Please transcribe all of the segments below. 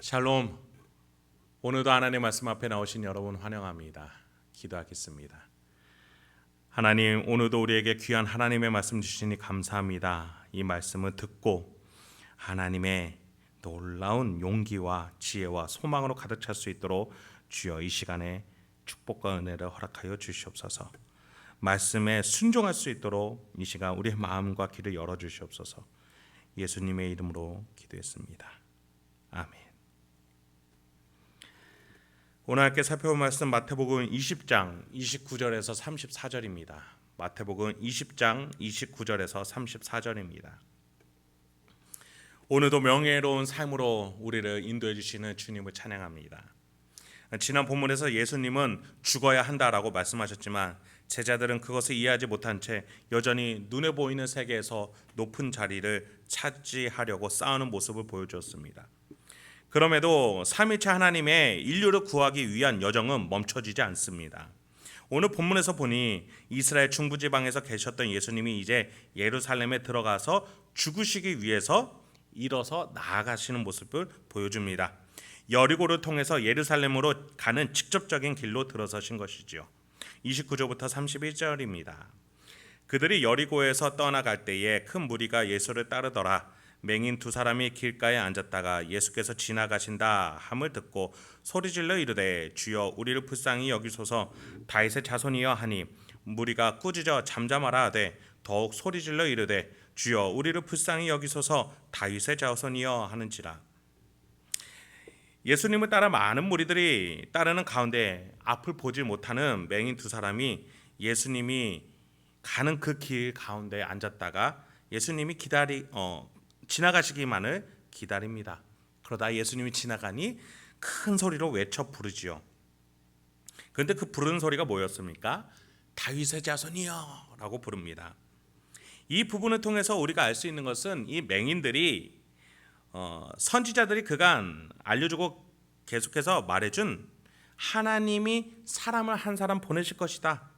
샬롬. 오늘도 하나님 말씀 앞에 나오신 여러분 환영합니다. 기도하겠습니다. 하나님, 오늘도 우리에게 귀한 하나님의 말씀 주시니 감사합니다. 이 말씀을 듣고 하나님의 놀라운 용기와 지혜와 소망으로 가득 찰 수 있도록 주여 이 시간에 축복과 은혜를 허락하여 주시옵소서. 말씀에 순종할 수 있도록 이 시간 우리의 마음과 귀를 열어 주시옵소서. 예수님의 이름으로 기도했습니다. 아멘. 오늘 함께 살펴볼 말씀 마태복음 20장 29절에서 34절입니다. 마태복음 20장 29절에서 34절입니다. 오늘도 명예로운 삶으로 우리를 인도해 주시는 주님을 찬양합니다. 지난 본문에서 예수님은 죽어야 한다라고 말씀하셨지만 제자들은 그것을 이해하지 못한 채 여전히 눈에 보이는 세계에서 높은 자리를 차지하려고 싸우는 모습을 보여주었습니다. 그럼에도 삼위일체 하나님의 인류를 구하기 위한 여정은 멈춰지지 않습니다. 오늘 본문에서 보니 이스라엘 중부지방에서 계셨던 예수님이 이제 예루살렘에 들어가서 죽으시기 위해서 일어서 나아가시는 모습을 보여줍니다. 여리고를 통해서 예루살렘으로 가는 직접적인 길로 들어서신 것이지요. 29절부터 31절입니다. 그들이 여리고에서 떠나갈 때에 큰 무리가 예수를 따르더라. 맹인 두 사람이 길가에 앉았다가 예수께서 지나가신다 함을 듣고 소리질러 이르되 주여 우리를 불쌍히 여기소서. 다윗의 자손이여 하니 무리가 꾸짖어 잠잠하라 하되 더욱 소리질러 이르되 주여 우리를 불쌍히 여기소서. 다윗의 자손이여 하는지라. 예수님을 따라 많은 무리들이 따르는 가운데 앞을 보지 못하는 맹인 두 사람이 예수님이 가는 그 길 가운데 앉았다가 예수님이 지나가시기만을 기다립니다. 그러다 예수님이 지나가니 큰 소리로 외쳐 부르지요. 그런데 그 부르는 소리가 뭐였습니까? 다윗의 자손이여 라고 부릅니다. 이 부분을 통해서 우리가 알 수 있는 것은 이 맹인들이 선지자들이 그간 알려주고 계속해서 말해준 하나님이 사람을 한 사람 보내실 것이다,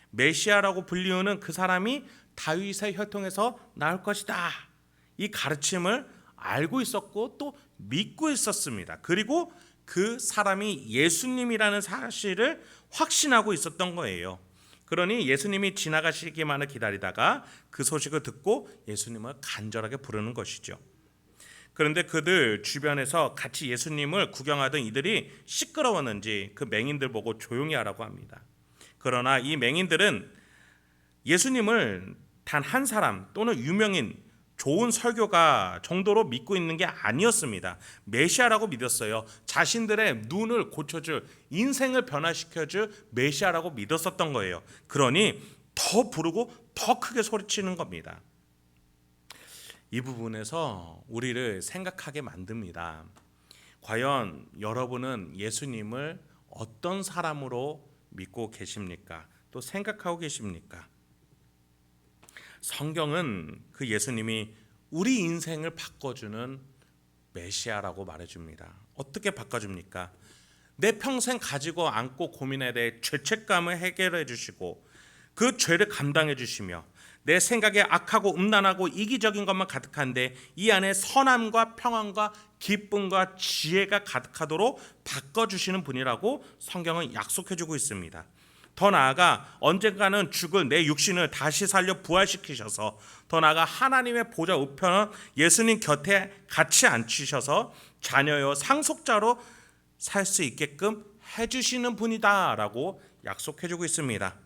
메시아라고 불리우는 그 사람이 다윗의 혈통에서 나올 것이다, 이 가르침을 알고 있었고 또 믿고 있었습니다. 그리고 그 사람이 예수님이라는 사실을 확신하고 있었던 거예요. 그러니 예수님이 지나가시기만을 기다리다가 그 소식을 듣고 예수님을 간절하게 부르는 것이죠. 그런데 그들 주변에서 같이 예수님을 구경하던 이들이 시끄러웠는지 그 맹인들 보고 조용히 하라고 합니다. 그러나 이 맹인들은 예수님을 단 한 사람 또는 유명인 좋은 설교가 정도로 믿고 있는 게 아니었습니다. 메시아라고 믿었어요. 자신들의 눈을 고쳐줄, 인생을 변화시켜줄 메시아라고 믿었었던 거예요. 그러니 더 부르고 더 크게 소리치는 겁니다. 이 부분에서 우리를 생각하게 만듭니다. 과연 여러분은 예수님을 어떤 사람으로 믿고 계십니까? 또 생각하고 계십니까? 성경은 그 예수님이 우리 인생을 바꿔주는 메시아라고 말해줍니다. 어떻게 바꿔줍니까? 내 평생 가지고 안고 고민에 대해 죄책감을 해결해 주시고 그 죄를 감당해 주시며 내 생각에 악하고 음란하고 이기적인 것만 가득한데 이 안에 선함과 평안과 기쁨과 지혜가 가득하도록 바꿔주시는 분이라고 성경은 약속해주고 있습니다. 더 나아가 언젠가는 죽을 내 육신을 다시 살려 부활시키셔서 더 나아가 하나님의 보좌 우편은 예수님 곁에 같이 앉히셔서 자녀요 상속자로 살 수 있게끔 해주시는 분이다라고 약속해주고 있습니다.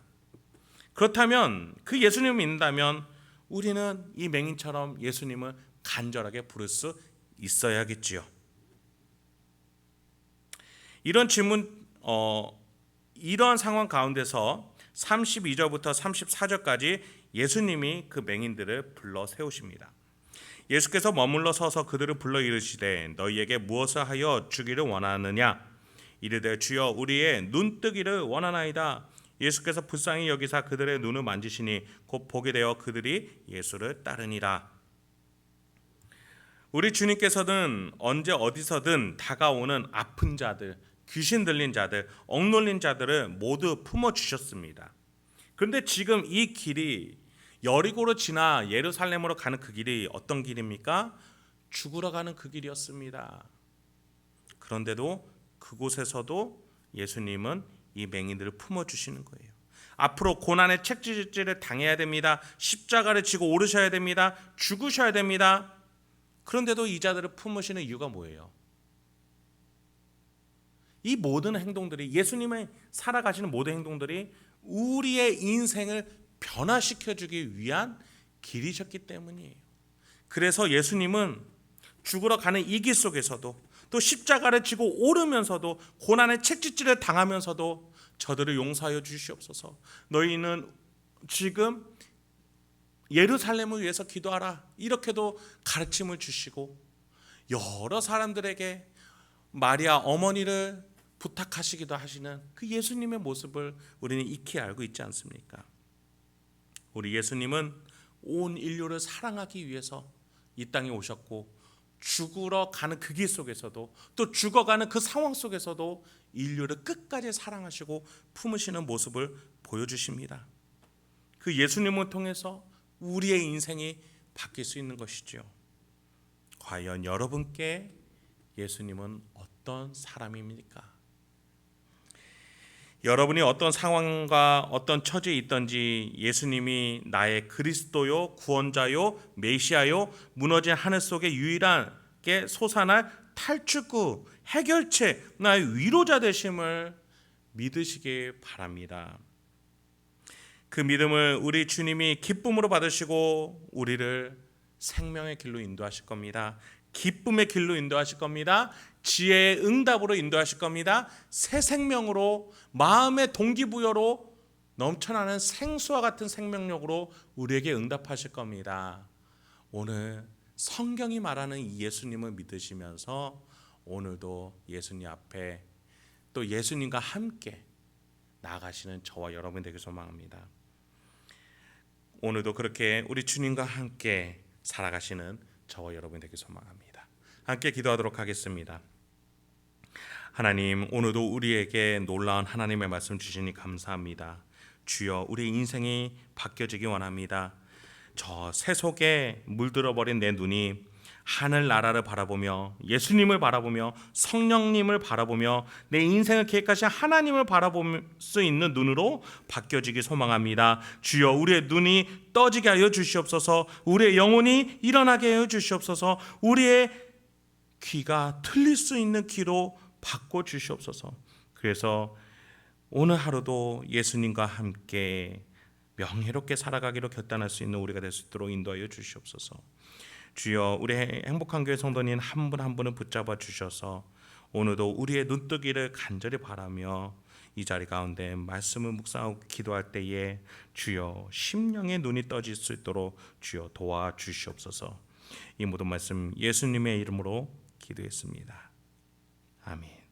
그렇다면 그 예수님을 믿는다면 우리는 이 맹인처럼 예수님을 간절하게 부를 수 있어야겠지요. 이러한 상황 가운데서 32절부터 34절까지 예수님이 그 맹인들을 불러 세우십니다. 예수께서 머물러 서서 그들을 불러 이르시되 너희에게 무엇을 하여 주기를 원하느냐? 이르되 주여 우리의 눈뜨기를 원하나이다. 예수께서 불쌍히 여기사 그들의 눈을 만지시니 곧 보게 되어 그들이 예수를 따르니라. 우리 주님께서는 언제 어디서든 다가오는 아픈 자들, 귀신 들린 자들, 억눌린 자들을 모두 품어주셨습니다. 그런데 지금 이 길이 여리고로 지나 예루살렘으로 가는 그 길이 어떤 길입니까? 죽으러 가는 그 길이었습니다. 그런데도 그곳에서도 예수님은 이 맹인들을 품어주시는 거예요. 앞으로 고난의 책짓질을 당해야 됩니다. 십자가를 지고 오르셔야 됩니다. 죽으셔야 됩니다. 그런데도 이 자들을 품으시는 이유가 뭐예요? 이 모든 행동들이, 예수님의 살아가시는 모든 행동들이 우리의 인생을 변화시켜주기 위한 길이셨기 때문이에요. 그래서 예수님은 죽으러 가는 이 길 속에서도, 또 십자가를 지고 오르면서도, 고난의 책짓질을 당하면서도 저들을 용서하여 주시옵소서. 너희는 지금 예루살렘을 위해서 기도하라, 이렇게도 가르침을 주시고, 여러 사람들에게 마리아 어머니를 부탁하시기도 하시는 그 예수님의 모습을 우리는 익히 알고 있지 않습니까? 우리 예수님은 온 인류를 사랑하기 위해서 이 땅에 오셨고, 죽으러 가는 그 길 속에서도, 또 죽어가는 그 상황 속에서도 인류를 끝까지 사랑하시고 품으시는 모습을 보여주십니다. 그 예수님을 통해서 우리의 인생이 바뀔 수 있는 것이죠. 과연 여러분께 예수님은 어떤 사람입니까? 여러분이 어떤 상황과 어떤 처지에 있든지 예수님이 나의 그리스도요, 구원자요, 메시아요, 무너진 하늘 속에 유일하게 솟아날 탈출구, 해결책, 나의 위로자 되심을 믿으시길 바랍니다. 그 믿음을 우리 주님이 기쁨으로 받으시고 우리를 생명의 길로 인도하실 겁니다. 기쁨의 길로 인도하실 겁니다. 지혜의 응답으로 인도하실 겁니다. 새 생명으로, 마음의 동기부여로 넘쳐나는 생수와 같은 생명력으로 우리에게 응답하실 겁니다. 오늘 성경이 말하는 이 예수님을 믿으시면서 오늘도 예수님 앞에, 또 예수님과 함께 나아가시는 저와 여러분 되길 소망합니다. 오늘도 그렇게 우리 주님과 함께 살아가시는 저와 여러분 되길 소망합니다. 함께 기도하도록 하겠습니다. 하나님, 오늘도 우리에게 놀라운 하나님의 말씀 주시니 감사합니다. 주여, 우리 인생이 바뀌어지기 원합니다. 저 새 속에 물들어버린 내 눈이 하늘나라를 바라보며, 예수님을 바라보며, 성령님을 바라보며, 내 인생을 계획하신 하나님을 바라볼 수 있는 눈으로 바뀌어지기 소망합니다. 주여, 우리의 눈이 떠지게 하여 주시옵소서. 우리의 영혼이 일어나게 하여 주시옵소서. 우리의 귀가 들릴 수 있는 귀로 바꿔 주시옵소서. 그래서 오늘 하루도 예수님과 함께 명예롭게 살아가기로 결단할 수 있는 우리가 될 수 있도록 인도하여 주시옵소서. 주여, 우리 행복한 교회 성도님 한 분 한 분을 붙잡아 주셔서 오늘도 우리의 눈뜨기를 간절히 바라며 이 자리 가운데 말씀을 묵상하고 기도할 때에 주여, 심령의 눈이 떠질 수 있도록 주여 도와주시옵소서. 이 모든 말씀 예수님의 이름으로 기도했습니다. 아멘.